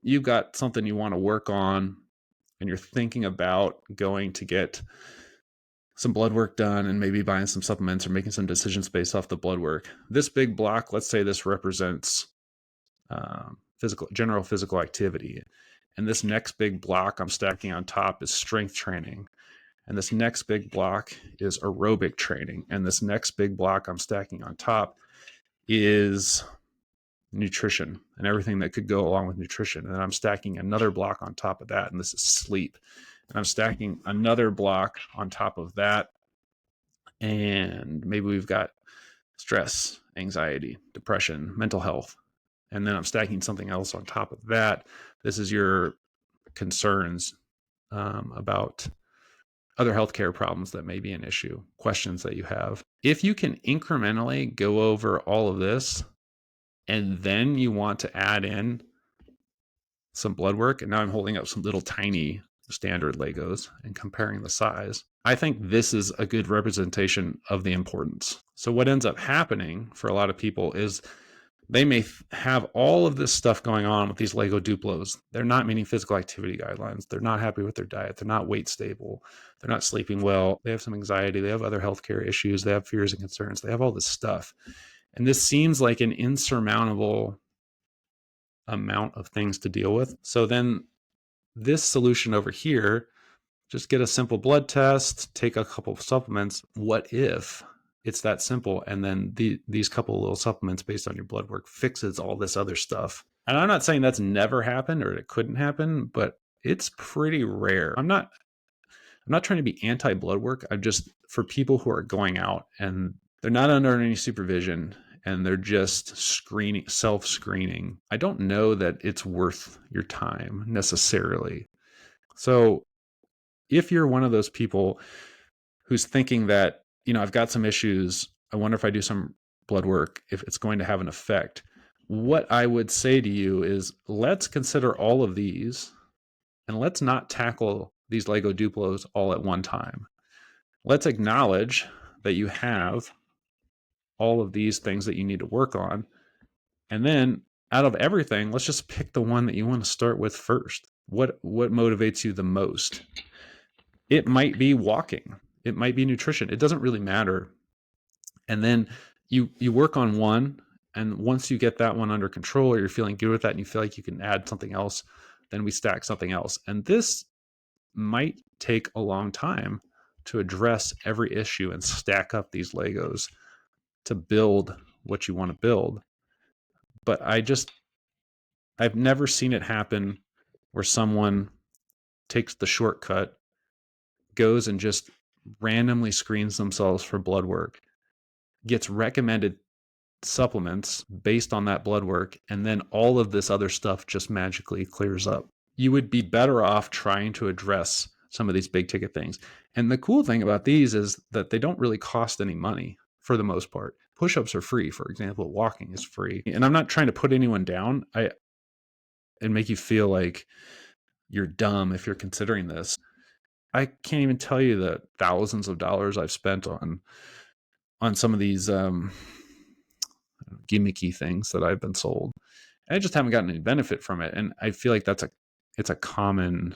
you've got something you want to work on and you're thinking about going to get some blood work done and maybe buying some supplements or making some decisions based off the blood work. This big block, let's say this represents general physical activity. And this next big block I'm stacking on top is strength training. And this next big block is aerobic training. And this next big block I'm stacking on top is nutrition and everything that could go along with nutrition. And I'm stacking another block on top of that. And this is sleep. And I'm stacking another block on top of that. And maybe we've got stress, anxiety, depression, mental health. And then I'm stacking something else on top of that. This is your concerns about other healthcare problems that may be an issue, questions that you have. If you can incrementally go over all of this, and then you want to add in some blood work, and now I'm holding up some little tiny standard Legos and comparing the size, I think this is a good representation of the importance. So what ends up happening for a lot of people is they may have all of this stuff going on with these Lego Duplos. They're not meeting physical activity guidelines. They're not happy with their diet. They're not weight stable. They're not sleeping well. They have some anxiety. They have other healthcare issues. They have fears and concerns. They have all this stuff. And this seems like an insurmountable amount of things to deal with. So then this solution over here, just get a simple blood test, take a couple of supplements. What if it's that simple? And then these couple of little supplements based on your blood work fixes all this other stuff. And I'm not saying that's never happened or it couldn't happen, but it's pretty rare. I'm not trying to be anti-blood work. I'm just, for people who are going out and they're not under any supervision and they're just self-screening, I don't know that it's worth your time necessarily. So if you're one of those people who's thinking that, I've got some issues, I wonder if I do some blood work, if it's going to have an effect, what I would say to you is, let's consider all of these and let's not tackle these Lego Duplos all at one time. Let's acknowledge that you have all of these things that you need to work on. And then out of everything, let's just pick the one that you want to start with first. What motivates you the most? It might be walking. It might be nutrition. It doesn't really matter. And then you work on one. And once you get that one under control, or you're feeling good with that and you feel like you can add something else, then we stack something else. And this might take a long time to address every issue and stack up these Legos to build what you want to build. But I've never seen it happen where someone takes the shortcut, goes and just randomly screens themselves for blood work, gets recommended supplements based on that blood work, and then all of this other stuff just magically clears up. You would be better off trying to address some of these big ticket things. And the cool thing about these is that they don't really cost any money for the most part. Push-ups are free, for example. Walking is free. And I'm not trying to put anyone down and make you feel like you're dumb if you're considering this. I can't even tell you the thousands of dollars I've spent on some of these gimmicky things that I've been sold. And I just haven't gotten any benefit from it. And I feel like it's a common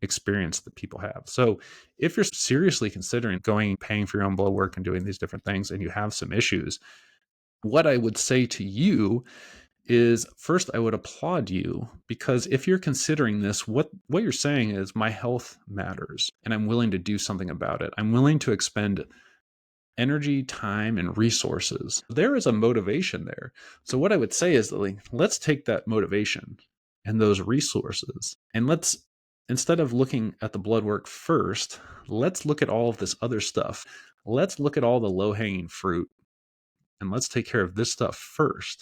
experience that people have. So if you're seriously considering paying for your own blood work and doing these different things, and you have some issues, what I would say to you is, first, I would applaud you, because if you're considering this, what you're saying is, my health matters and I'm willing to do something about it. I'm willing to expend energy, time, and resources. There is a motivation there. So what I would say is, let's take that motivation and those resources, and instead of looking at the blood work first, let's look at all of this other stuff. Let's look at all the low-hanging fruit, and let's take care of this stuff first.